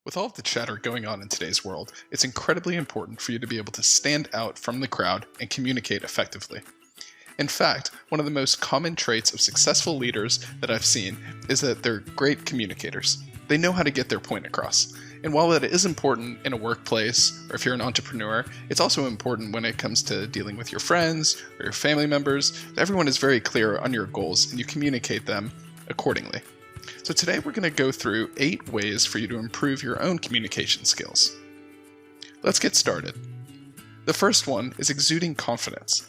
With all of the chatter going on in today's world, it's incredibly important for you to be able to stand out from the crowd and communicate effectively. In fact, one of the most common traits of successful leaders that I've seen is that they're great communicators. They know how to get their point across. And while that is important in a workplace or if you're an entrepreneur, it's also important when it comes to dealing with your friends or your family members. Everyone is very clear on your goals and you communicate them accordingly. So today we're going to go through 8 ways for you to improve your own communication skills. Let's get started. The first one is exuding confidence.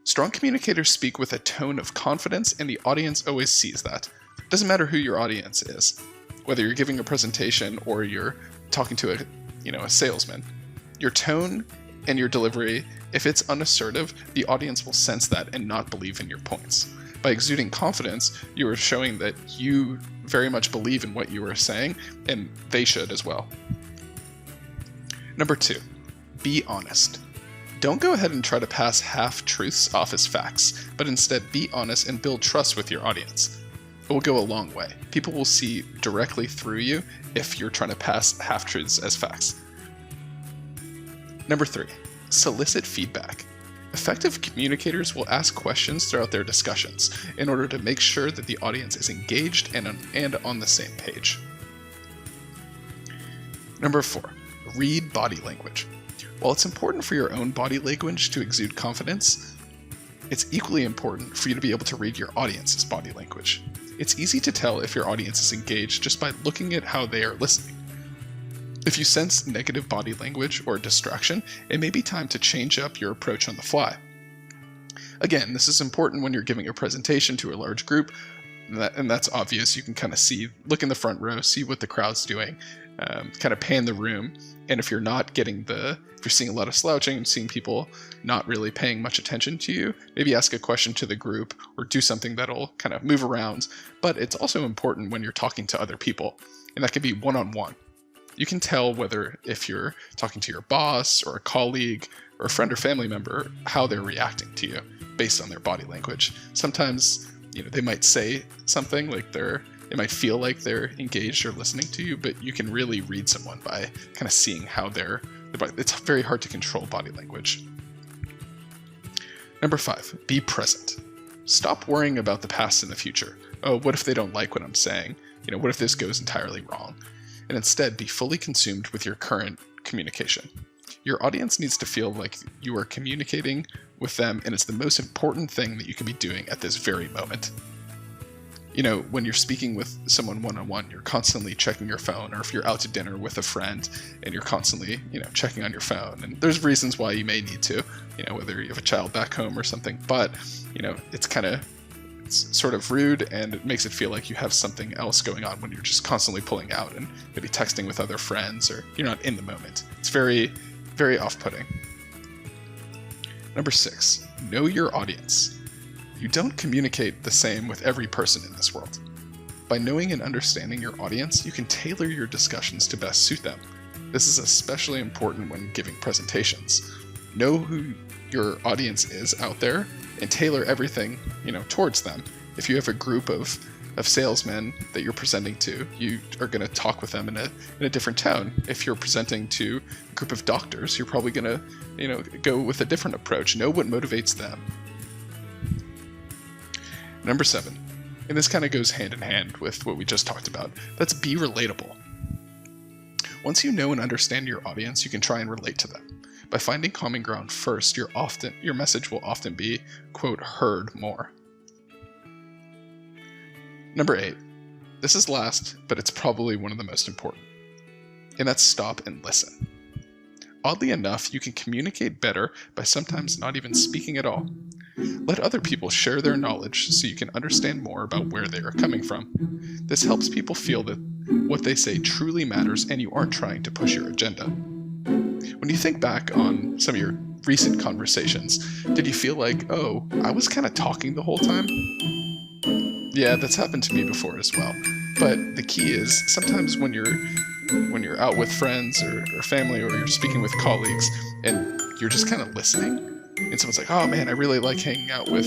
Strong communicators speak with a tone of confidence, and the audience always sees that. It doesn't matter who your audience is, whether you're giving a presentation or you're talking to a salesman. Your tone and your delivery, if it's unassertive, the audience will sense that and not believe in your points. By exuding confidence, you are showing that you very much believe in what you are saying, and they should as well. Number 2, be honest. Don't go ahead and try to pass half-truths off as facts, but instead be honest and build trust with your audience. It will go a long way. People will see directly through you if you're trying to pass half-truths as facts. Number 3, solicit feedback. Effective communicators will ask questions throughout their discussions in order to make sure that the audience is engaged and on the same page. Number 4, read body language. While it's important for your own body language to exude confidence, it's equally important for you to be able to read your audience's body language. It's easy to tell if your audience is engaged just by looking at how they are listening. If you sense negative body language or distraction, it may be time to change up your approach on the fly. Again, this is important when you're giving a presentation to a large group, and that's obvious. You can kind of look in the front row, see what the crowd's doing, kind of pan the room, and if you're seeing a lot of slouching and seeing people not really paying much attention to you, maybe ask a question to the group or do something that'll kind of move around. But it's also important when you're talking to other people, and that could be one-on-one. You can tell whether if you're talking to your boss or a colleague or a friend or family member, how they're reacting to you based on their body language. Sometimes, they might say something like it might feel like they're engaged or listening to you, but you can really read someone by kind of seeing how it's very hard to control body language. Number 5, be present. Stop worrying about the past and the future. Oh, what if they don't like what I'm saying? What if this goes entirely wrong? And instead be fully consumed with your current communication. Your audience needs to feel like you are communicating with them, and it's the most important thing that you can be doing at this very moment. When you're speaking with someone one-on-one, you're constantly checking your phone, or if you're out to dinner with a friend and you're constantly, checking on your phone. And there's reasons why you may need to, whether you have a child back home or something, but, it's sort of rude, and it makes it feel like you have something else going on when you're just constantly pulling out and maybe texting with other friends, or you're not in the moment. It's very, very off-putting. Number 6, know your audience. You don't communicate the same with every person in this world. By knowing and understanding your audience, you can tailor your discussions to best suit them. This is especially important when giving presentations. Know who your audience is out there and tailor everything, towards them. If you have a group of salesmen that you're presenting to, you are going to talk with them in a different tone. If you're presenting to a group of doctors, you're probably going to, go with a different approach. Know what motivates them. Number 7, and this kind of goes hand in hand with what we just talked about, that's be relatable. Once you know and understand your audience, you can try and relate to them. By finding common ground first, your message will often be, quote, heard more. Number 8, this is last, but it's probably one of the most important, and that's stop and listen. Oddly enough, you can communicate better by sometimes not even speaking at all. Let other people share their knowledge so you can understand more about where they are coming from. This helps people feel that what they say truly matters and you aren't trying to push your agenda. When you think back on some of your recent conversations, did you feel like, oh, I was kind of talking the whole time? Yeah, that's happened to me before as well. But the key is sometimes when you're out with friends or family, or you're speaking with colleagues and you're just kind of listening, and someone's like, oh man, I really like hanging out with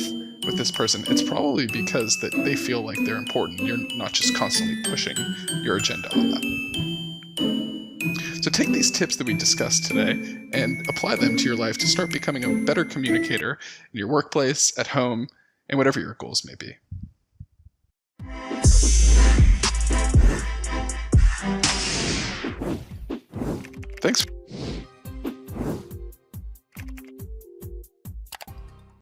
this person, it's probably because that they feel like they're important. You're not just constantly pushing your agenda on them. take these tips that we discussed today and apply them to your life to start becoming a better communicator in your workplace, at home, and whatever your goals may be. Thanks.